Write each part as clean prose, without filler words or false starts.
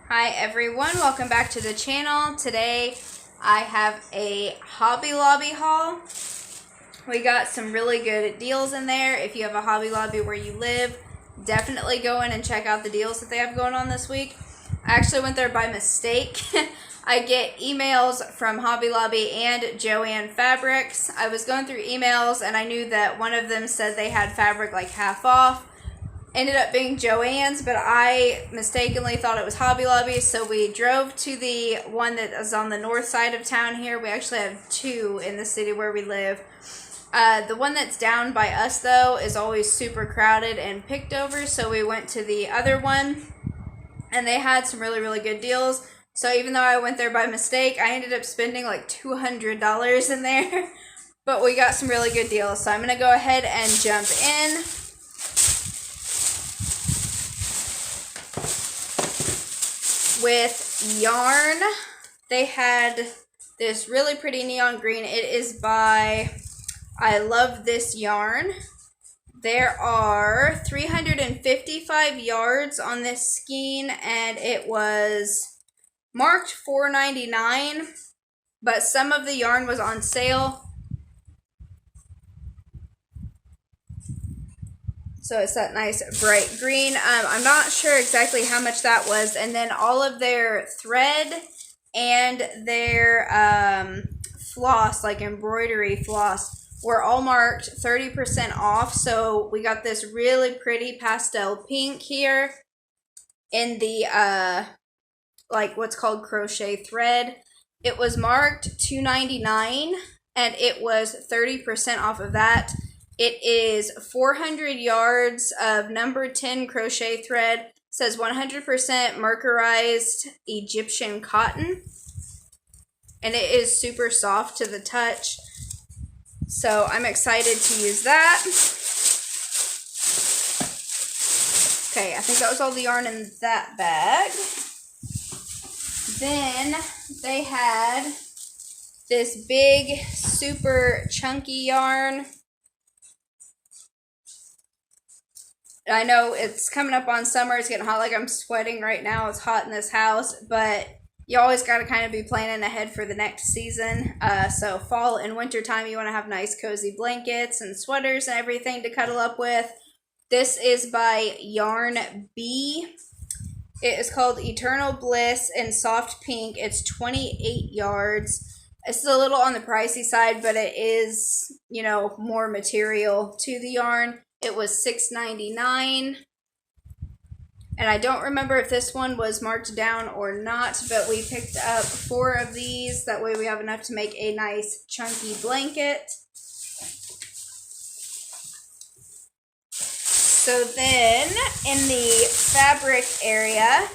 Hi everyone, welcome back to the channel. Today I have a Hobby Lobby haul. We got some really good deals in there. If you have a Hobby Lobby where you live, definitely go in and check out the deals that they have going on this week. I actually went there by mistake. I get emails from Hobby Lobby and Joann Fabrics. I was going through emails and I knew that one of them said they had fabric like half off. Ended up being Joann's, but I mistakenly thought it was Hobby Lobby, so we drove to the one that is on the north side of town here. We actually have two in the city where we live. The one that's down by us, though, is always super crowded and picked over, so we went to the other one, and they had some really, really good deals. So even though I went there by mistake, I ended up spending like $200 in there, but we got some really good deals. So I'm going to go ahead and jump in. With yarn, they had this really pretty neon green. It is by I Love This Yarn. There are 355 yards on this skein, and it was marked $4.99, but some of the yarn was on sale. So it's that nice bright green. I'm not sure exactly how much that was. And then all of their thread and their floss, like embroidery floss, were all marked 30% off. So we got this really pretty pastel pink here in the like what's called crochet thread. It was marked $2.99 and it was 30% off of that. It is 400 yards of number 10 crochet thread. It says 100% mercerized Egyptian cotton. And it is super soft to the touch. So I'm excited to use that. Okay, I think that was all the yarn in that bag. Then they had this big, super chunky yarn. I know it's coming up on summer. It's getting hot. Like I'm sweating right now. It's hot in this house, but you always got to kind of be planning ahead for the next season. So fall and winter time, you want to have nice cozy blankets and sweaters and everything to cuddle up with. This is by Yarn B. It is called Eternal Bliss in soft pink. It's 28 yards. It's a little on the pricey side, but it is, you know, more material to the yarn. It was $6.99, and I don't remember if this one was marked down or not, but we picked up 4 of these. That way we have enough to make a nice chunky blanket. So then, in the fabric area,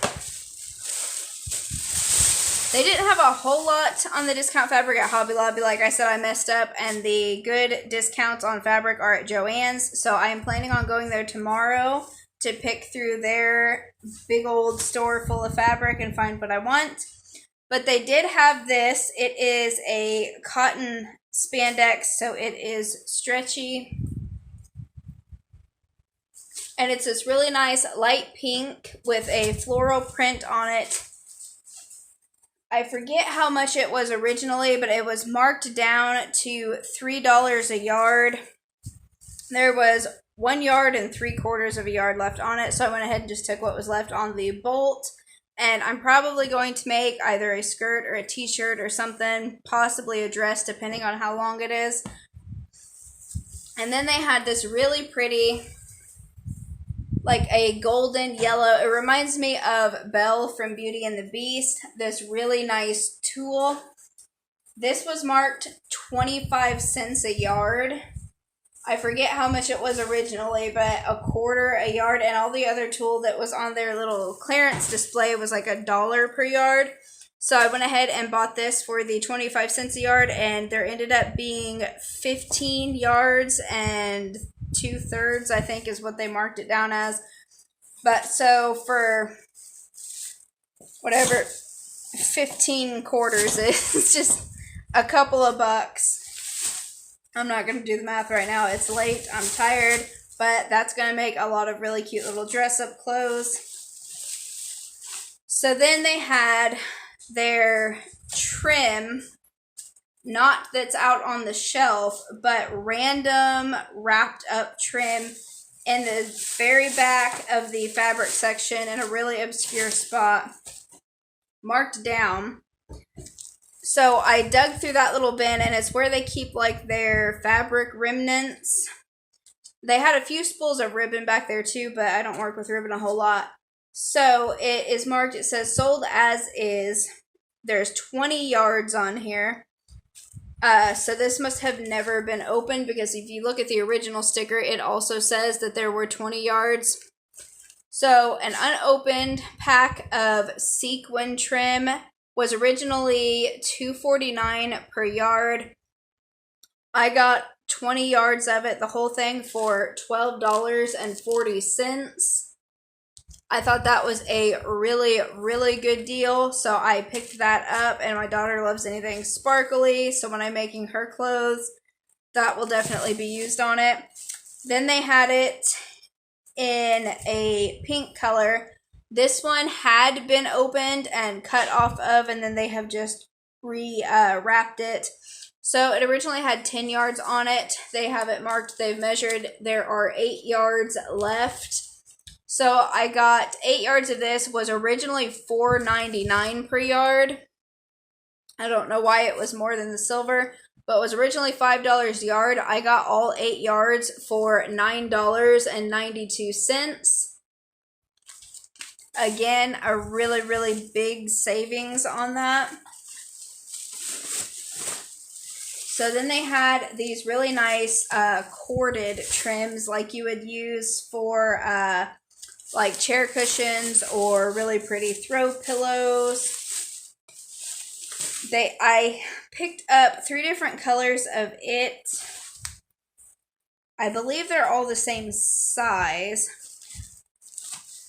they didn't have a whole lot on the discount fabric at Hobby Lobby. Like I said, I messed up, and the good discounts on fabric are at Joann's. So I am planning on going there tomorrow to pick through their big old store full of fabric and find what I want. But they did have this. It is a cotton spandex, so it is stretchy. And it's this really nice light pink with a floral print on it. I forget how much it was originally, but it was marked down to $3 a yard. There was 1 yard and 3/4 of a yard left on it, so I went ahead and just took what was left on the bolt. And I'm probably going to make either a skirt or a t-shirt or something, possibly a dress, depending on how long it is. And then they had this really pretty, like a golden yellow. It reminds me of Belle from Beauty and the Beast. This really nice tulle. This was marked 25 cents a yard. I forget how much it was originally, but $1/4 a yard, and all the other tulle that was on their little clearance display was like $1 per yard. So I went ahead and bought this for the 25 cents a yard, and there ended up being 15 yards and 2/3, I think, is what they marked it down as. But so for whatever 15 quarters is, just a couple of bucks. I'm not going to do the math right now. It's late. I'm tired. But that's going to make a lot of really cute little dress-up clothes. So then they had their trim, not that's out on the shelf, but random wrapped up trim in the very back of the fabric section in a really obscure spot, marked down. So I dug through that little bin, and it's where they keep like their fabric remnants. They had a few spools of ribbon back there too, but I don't work with ribbon a whole lot. So it is marked, it says sold as is. There's 20 yards on here. So this must have never been opened, because if you look at the original sticker, it also says that there were 20 yards. So an unopened pack of sequin trim was originally $2.49 per yard. I got 20 yards of it, the whole thing, for $12.40. I thought that was a really, really good deal, so I picked that up, and my daughter loves anything sparkly, so when I'm making her clothes, that will definitely be used on it. Then they had it in a pink color. This one had been opened and cut off of, and then they have just wrapped it. So it originally had 10 yards on it. They have it marked, they've measured, there are 8 yards left. So I got 8 yards of this, was originally $4.99 per yard. I don't know why it was more than the silver, but was originally $5 a yard. I got all 8 yards for $9.92. Again, a really, really big savings on that. So then they had these really nice corded trims like you would use for like chair cushions or really pretty throw pillows. I picked up 3 different colors of it. I believe they're all the same size.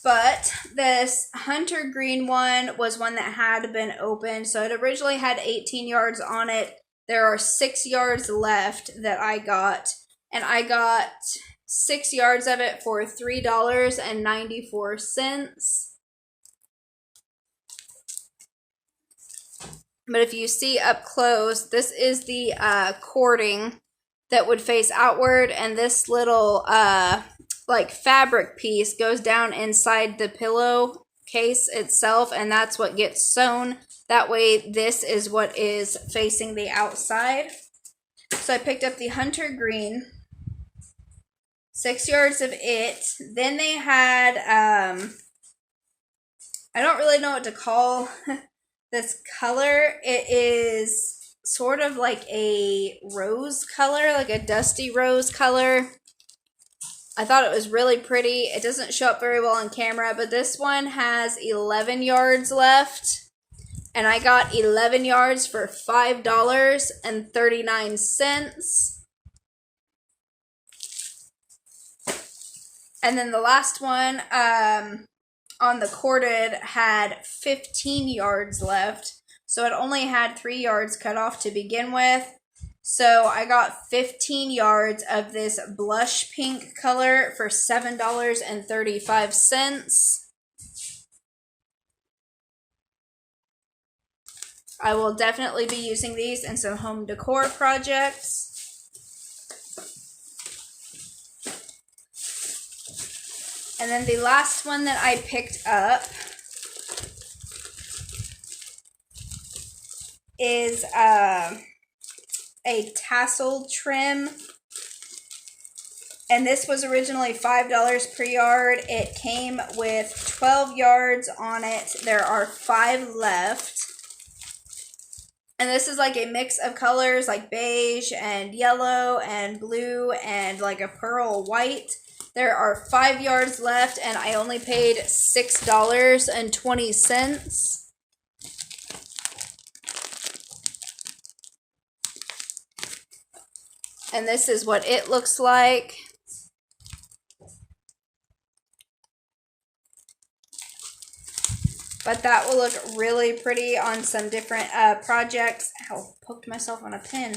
But this hunter green one was one that had been opened. So it originally had 18 yards on it. There are 6 yards left that I got. And I got 6 yards of it for $3.94. But if you see up close, this is the cording that would face outward. And this little like fabric piece goes down inside the pillow case itself, and that's what gets sewn. That way this is what is facing the outside. So I picked up the hunter green, 6 yards of it. Then they had I don't really know what to call this color. It is sort of like a rose color, like a dusty rose color. I thought it was really pretty. It doesn't show up very well on camera, but this one has 11 yards left. And I got 11 yards for $5.39. And then the last one on the corded had 15 yards left. So it only had 3 yards cut off to begin with. So I got 15 yards of this blush pink color for $7.35. I will definitely be using these in some home decor projects. And then the last one that I picked up is a tassel trim, and this was originally $5 per yard. It came with 12 yards on it. There are 5 left, and this is like a mix of colors like beige and yellow and blue and like a pearl white. There are 5 yards left, and I only paid $6.20. And this is what it looks like. But that will look really pretty on some different projects. Ow, poked myself on a pin.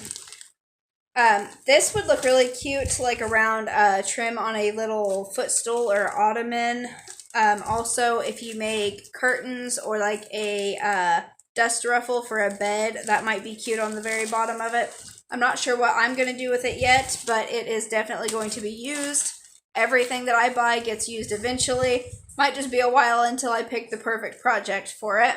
This would look really cute, like around trim on a little footstool or ottoman. Also, if you make curtains or like a dust ruffle for a bed, that might be cute on the very bottom of it. I'm not sure what I'm going to do with it yet, but it is definitely going to be used. Everything that I buy gets used eventually. Might just be a while until I pick the perfect project for it.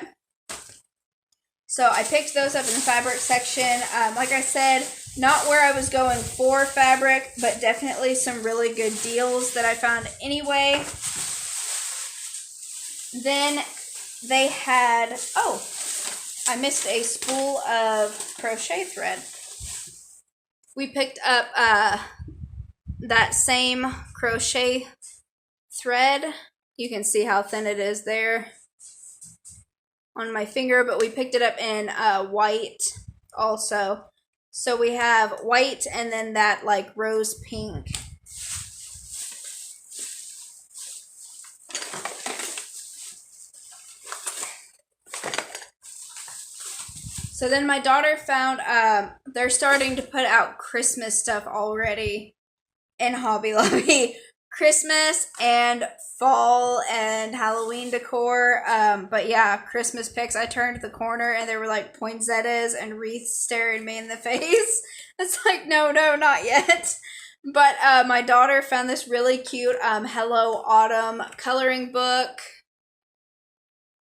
So I picked those up in the fabric section. Like I said, not where I was going for fabric, but definitely some really good deals that I found anyway. Then they had, oh, I missed a spool of crochet thread. We picked up that same crochet thread. You can see how thin it is there on my finger, but we picked it up in white also. So we have white and then that like rose pink. So then my daughter found, they're starting to put out Christmas stuff already in Hobby Lobby. Christmas and fall and Halloween decor. But yeah, Christmas picks. I turned the corner and there were like poinsettias and wreaths staring me in the face. It's like, no, not yet. But my daughter found this really cute Hello Autumn coloring book.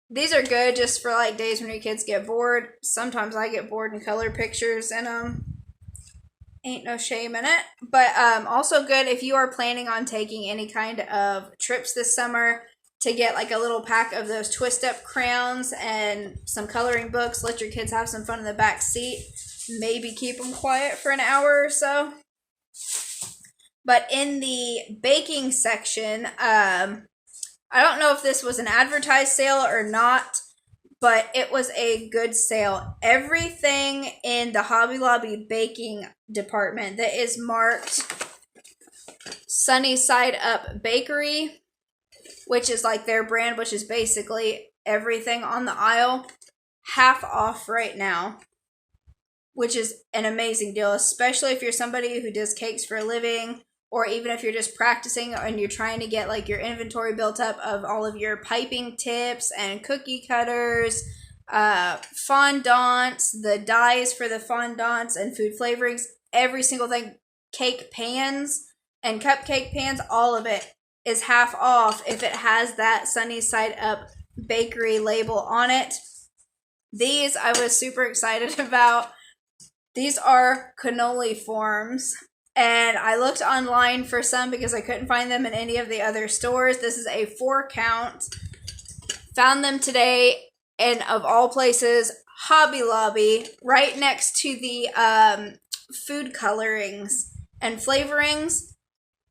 These are good just for like days when your kids get bored. Sometimes I get bored and color pictures in them. Ain't no shame in it. But also good if you are planning on taking any kind of trips this summer to get like a little pack of those twist up crayons and some coloring books. Let your kids have some fun in the back seat. Maybe keep them quiet for an hour or so. But in the baking section, I don't know if this was an advertised sale or not, but it was a good sale. Everything in the Hobby Lobby baking department that is marked Sunny Side Up Bakery, which is like their brand, which is basically everything on the aisle, half off right now, which is an amazing deal, especially if you're somebody who does cakes for a living, or even if you're just practicing and you're trying to get like your inventory built up of all of your piping tips and cookie cutters, fondants, the dyes for the fondants and food flavorings, every single thing, cake pans and cupcake pans, all of it is half off if it has that Sunny Side Up Bakery label on it. These I was super excited about. These are cannoli forms. And I looked online for some because I couldn't find them in any of the other stores. This is a 4 count. Found them today in, of all places, Hobby Lobby, right next to the food colorings and flavorings.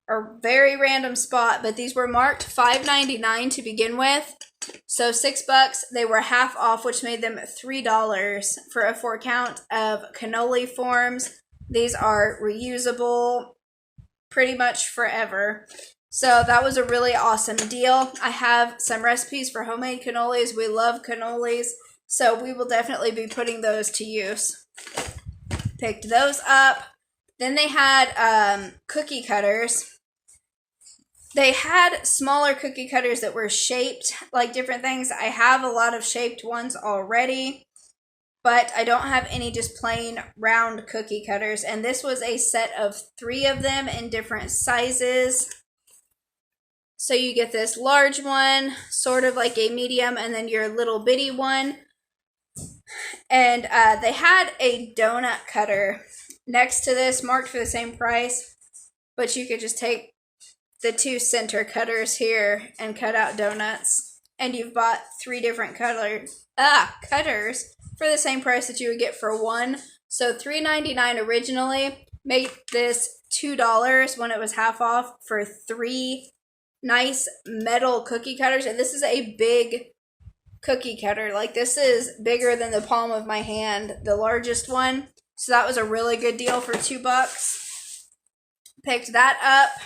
A very random spot, but these were marked $5.99 to begin with. So $6. They were half off, which made them $3 for a 4 count of cannoli forms. These are reusable pretty much forever. So that was a really awesome deal. I have some recipes for homemade cannolis. We love cannolis, so we will definitely be putting those to use. Picked those up. Then they had cookie cutters. They had smaller cookie cutters that were shaped like different things. I have a lot of shaped ones already, but I don't have any just plain round cookie cutters. And this was a set of 3 of them in different sizes. So you get this large one, sort of like a medium, and then your little bitty one. And they had a donut cutter next to this, marked for the same price. But you could just take the 2 center cutters here and cut out donuts. And you've bought 3 different cutters for the same price that you would get for one. So $3.99 originally. Made this $2 when it was half off for 3 nice metal cookie cutters. And this is a big cookie cutter. Like, this is bigger than the palm of my hand, the largest one. So that was a really good deal for $2. Picked that up.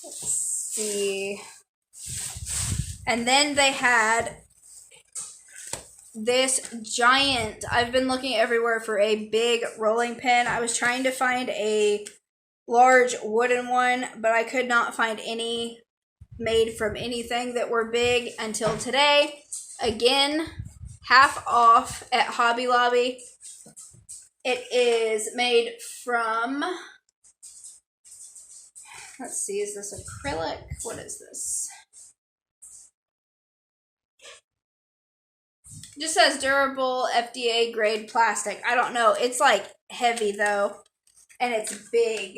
Let's see. And then they had this giant, I've been looking everywhere for a big rolling pin. I was trying to find a large wooden one, but I could not find any made from anything that were big until today. Again, half off at Hobby Lobby. It is made from, let's see, is this acrylic? What is this? It just says durable FDA grade plastic. I don't know. It's like heavy though, and it's big.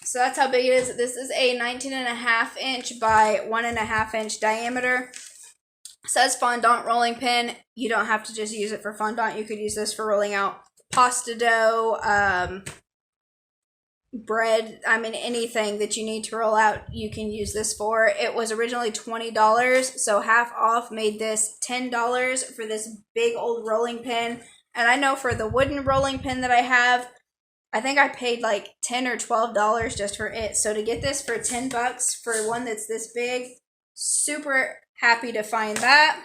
So that's how big it is. This is a 19.5 inch by 1.5 inch diameter. It says fondant rolling pin. You don't have to just use it for fondant. You could use this for rolling out pasta dough, bread. I mean, anything that you need to roll out, you can use this for. It was originally $20, so half off made this $10 for this big old rolling pin. And I know for the wooden rolling pin that I have, I think I paid like $10 or $12 just for it. So to get this for $10 for one that's this big, super happy to find that.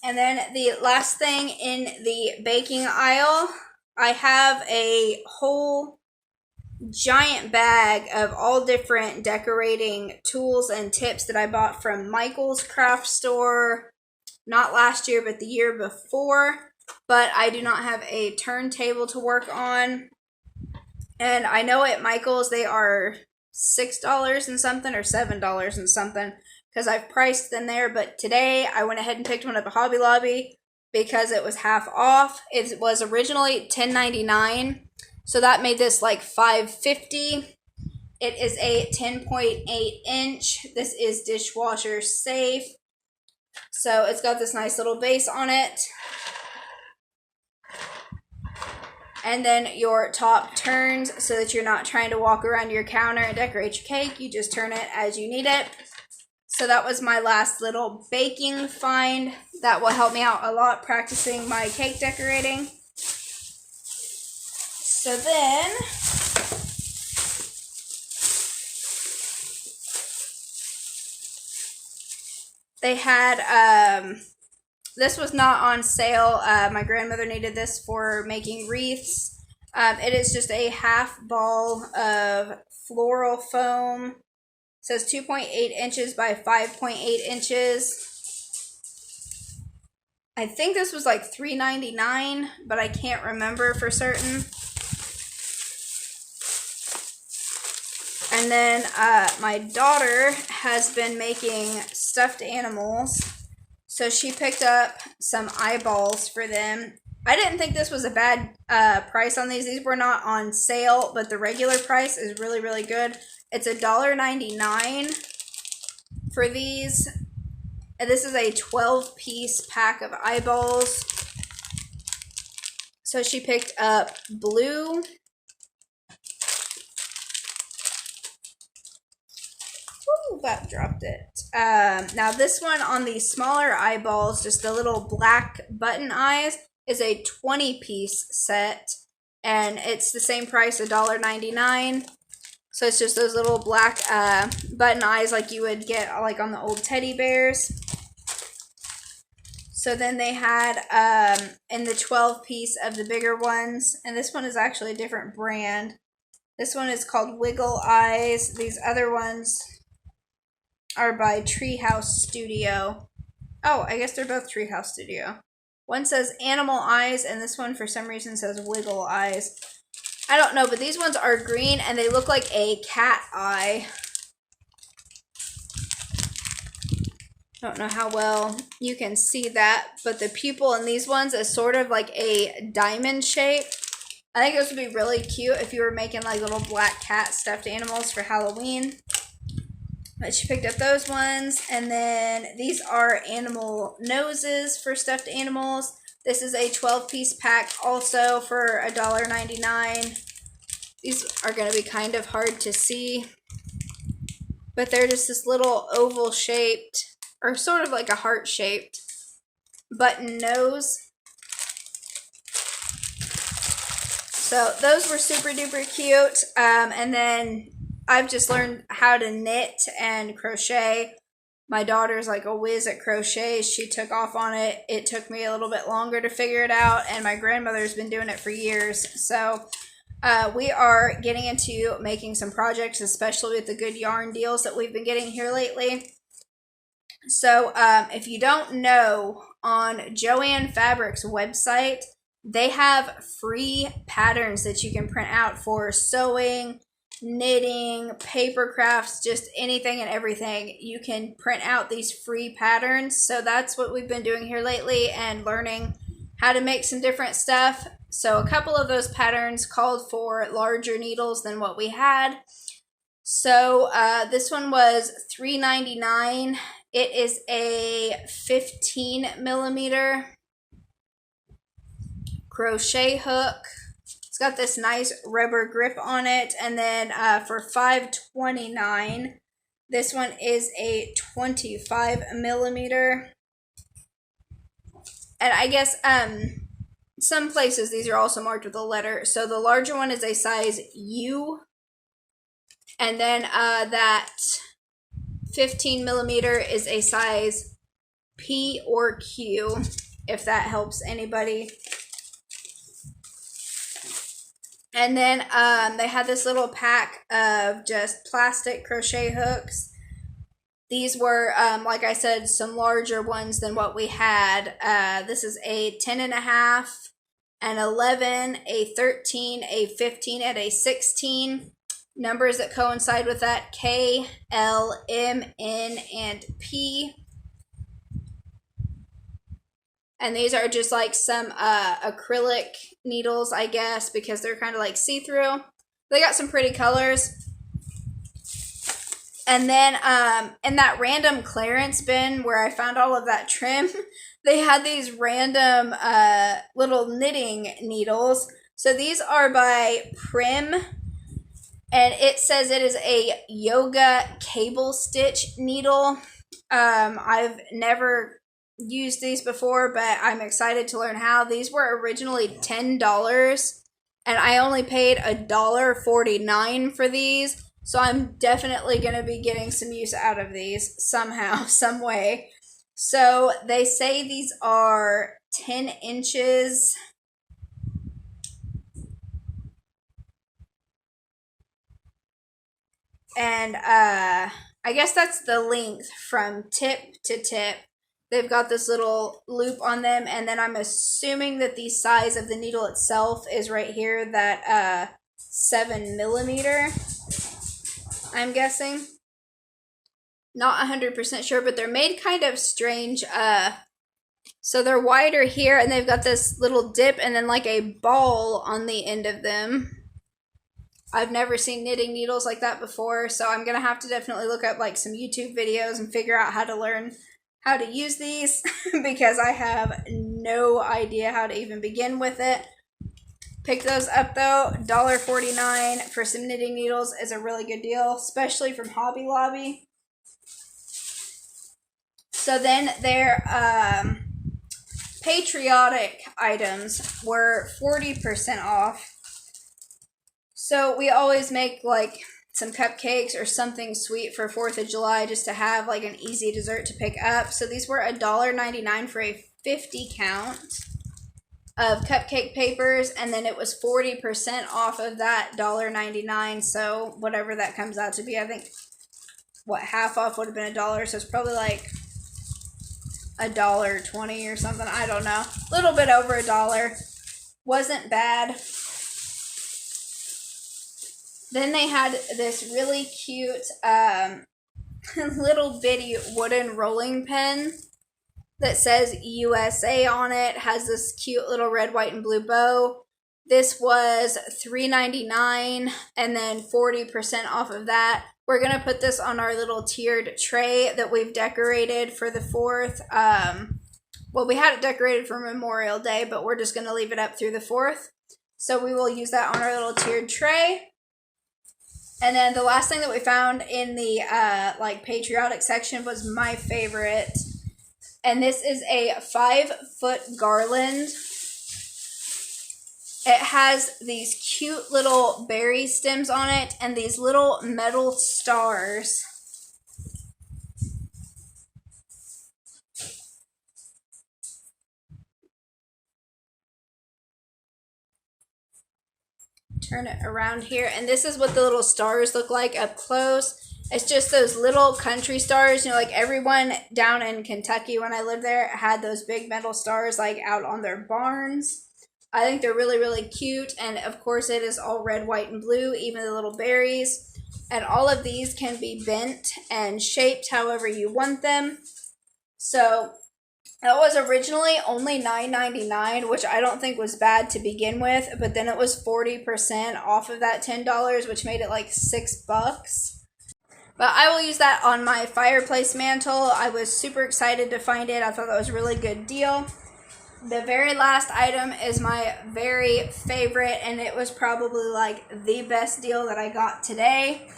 And then the last thing in the baking aisle, I have a whole giant bag of all different decorating tools and tips that I bought from Michael's craft store, not last year, but the year before. But I do not have a turntable to work on. And I know at Michael's they are $6 and something or $7 and something, because I've priced them there. But today I went ahead and picked one up at Hobby Lobby because it was half off. It was originally $10.99, so that made this like $5.50. It is a 10.8 inch. This is dishwasher safe. So it's got this nice little base on it. And then your top turns so that you're not trying to walk around your counter and decorate your cake. You just turn it as you need it. So that was my last little baking find. That will help me out a lot practicing my cake decorating. So then, they had, this was not on sale. My grandmother needed this for making wreaths. It is just a half ball of floral foam. It says 2.8 inches by 5.8 inches. I think this was like $3.99, but I can't remember for certain. And then my daughter has been making stuffed animals. So she picked up some eyeballs for them. I didn't think this was a bad price on these. These were not on sale, but the regular price is really, really good. It's $1.99 for these. And this is a 12-piece pack of eyeballs. So she picked up blue. Ooh, that dropped it. Now this one on the smaller eyeballs, just the little black button eyes, is a 20-piece set. And it's the same price, $1.99. So it's just those little black button eyes like you would get like on the old teddy bears. So then they had in the 12-piece of the bigger ones. And this one is actually a different brand. This one is called Wiggle Eyes. These other ones are by Treehouse Studio. Oh, I guess they're both Treehouse Studio. One says Animal Eyes, and this one for some reason says Wiggle Eyes. I don't know, but these ones are green, and they look like a cat eye. Don't know how well you can see that, but the pupil in these ones is sort of like a diamond shape. I think this would be really cute if you were making like little black cat stuffed animals for Halloween. But she picked up those ones. And then these are animal noses for stuffed animals. This is a 12-piece pack also for $1.99. These are going to be kind of hard to see. But they're just this little oval shaped, or sort of like a heart shaped button nose. So those were super duper cute. And then I've just learned how to knit and crochet. My daughter's like a whiz at crochet. She took off on it. It took me a little bit longer to figure it out, and my grandmother's been doing it for years. So we are getting into making some projects, especially with the good yarn deals that we've been getting here lately. So if you don't know, on Joann Fabric's website, they have free patterns that you can print out for sewing, knitting, paper crafts, just anything and everything. You can print out these free patterns. So that's what we've been doing here lately and learning how to make some different stuff. So a couple of those patterns called for larger needles than what we had. So this one was $3.99. It is a 15 millimeter crochet hook. It's got this nice rubber grip on it. And then for $5.29, this one is a 25 millimeter. And I guess some places these are also marked with a letter. So the larger one is a size U. And then that 15 millimeter is a size P or Q, if that helps anybody. And then they had this little pack of just plastic crochet hooks. These were, like I said, some larger ones than what we had. This is a 10.5, an 11, a 13, a 15, and a 16. Numbers that coincide with that: K, L, M, N, and P. And these are just like some acrylic needles, I guess, because they're kind of like see-through. They got some pretty colors. And then in that random clearance bin where I found all of that trim, they had these random little knitting needles. So these are by Prim. And it says it is a yoga cable stitch needle. I've never used these before, but I'm excited to learn how. These were originally $10, and I only paid $1.49 for these. So I'm definitely going to be getting some use out of these somehow, some way. So they say these are 10 inches. And I guess that's the length from tip to tip. They've got this little loop on them, and then I'm assuming that the size of the needle itself is right here, that 7 millimeter, I'm guessing. Not 100% sure, but they're made kind of strange. So they're wider here, and they've got this little dip and then like a ball on the end of them. I've never seen knitting needles like that before, so I'm going to have to definitely look up like some YouTube videos and figure out how to learn how to use these because I have no idea how to even begin with it. Pick those up though. $1.49 for some knitting needles is a really good deal, especially from Hobby Lobby. So then their Patriotic items were 40% off. So we always make like some cupcakes or something sweet for 4th of July just to have like an easy dessert to pick up. So these were $1.99 for a 50 count of cupcake papers, and then it was 40% off of that $1.99. So whatever that comes out to be, I think what half off would have been $1, so it's probably like $1.20 or something. I don't know. A little bit over $1. Wasn't bad. Then they had this really cute little bitty wooden rolling pin that says USA on it. Has this cute little red, white, and blue bow. This was $3.99 and then 40% off of that. We're going to put this on our little tiered tray that we've decorated for the 4th. Well, we had it decorated for Memorial Day, but we're just going to leave it up through the 4th. So we will use that on our little tiered tray. And then the last thing that we found in the like Patriotic section was my favorite. And this is a 5-foot garland. It has these cute little berry stems on it and these little metal stars. turn it around here. And this is what the little stars look like up close. It's just those little country stars, you know, like everyone down in Kentucky when I lived there had those big metal stars like out on their barns. I think they're really, really cute. And of course it is all red, white, and blue, even the little berries. And all of these can be bent and shaped however you want them. So that was originally only $9.99, which I don't think was bad to begin with. But then it was 40% off of that $10, which made it like $6. But I will use that on my fireplace mantle. I was super excited to find it. I thought that was a really good deal. The very last item is my very favorite, and it was probably like the best deal that I got today.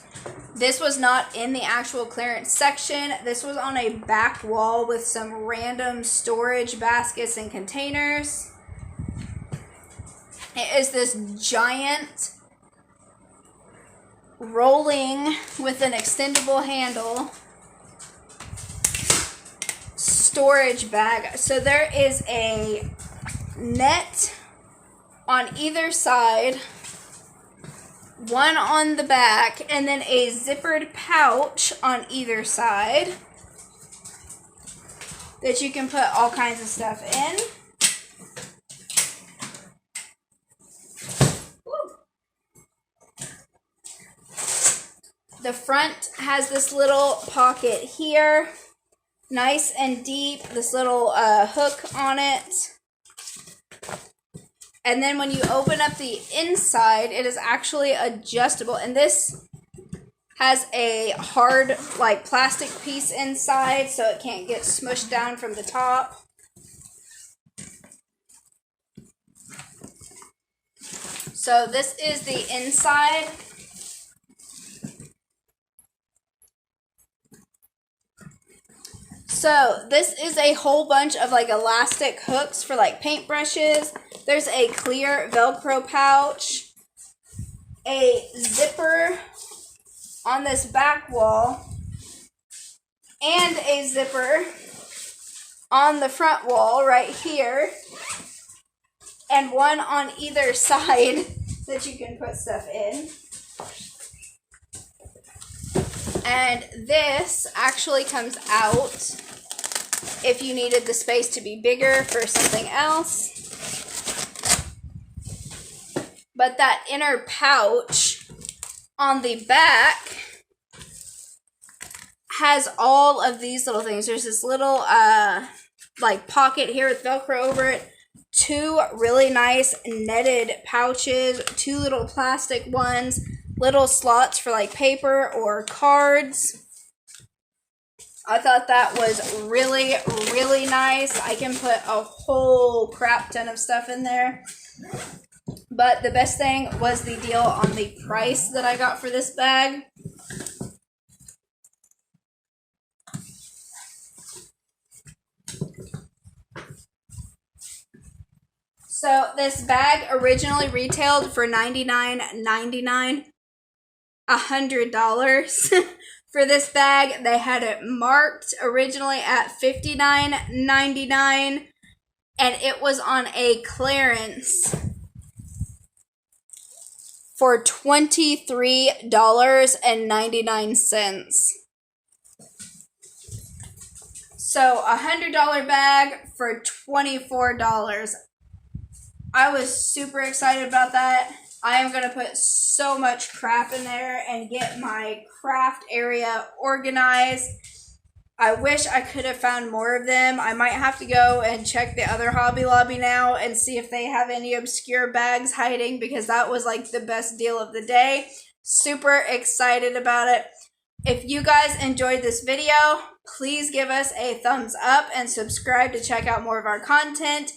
This was not in the actual clearance section. This was on a back wall with some random storage baskets and containers. It is this giant rolling with an extendable handle storage bag. So there is a net on either side, one on the back, and then a zippered pouch on either side that you can put all kinds of stuff in. The front has this little pocket here, nice and deep, this little hook on it. And then when you open up the inside, it is actually adjustable. And this has a hard, like, plastic piece inside so it can't get smushed down from the top. So this is the inside. So this is a whole bunch of like elastic hooks for like paintbrushes. There's a clear Velcro pouch, a zipper on this back wall, and a zipper on the front wall right here, and one on either side that you can put stuff in. And this actually comes out if you needed the space to be bigger for something else. But that inner pouch on the back has all of these little things. There's this little like pocket here with Velcro over it. Two really nice netted pouches, two little plastic ones, little slots for like paper or cards. I thought that was really, really nice. I can put a whole crap ton of stuff in there. But the best thing was the deal on the price that I got for this bag. So this bag originally retailed for $99.99, $100 for this bag. They had it marked originally at $59.99, and it was on a clearance for $23.99. So a $100 bag for $24. I was super excited about that. I am going to put so much crap in there and get my craft area organized. I wish I could have found more of them. I might have to go and check the other Hobby Lobby now and see if they have any obscure bags hiding, because that was like the best deal of the day. Super excited about it. If you guys enjoyed this video, please give us a thumbs up and subscribe to check out more of our content.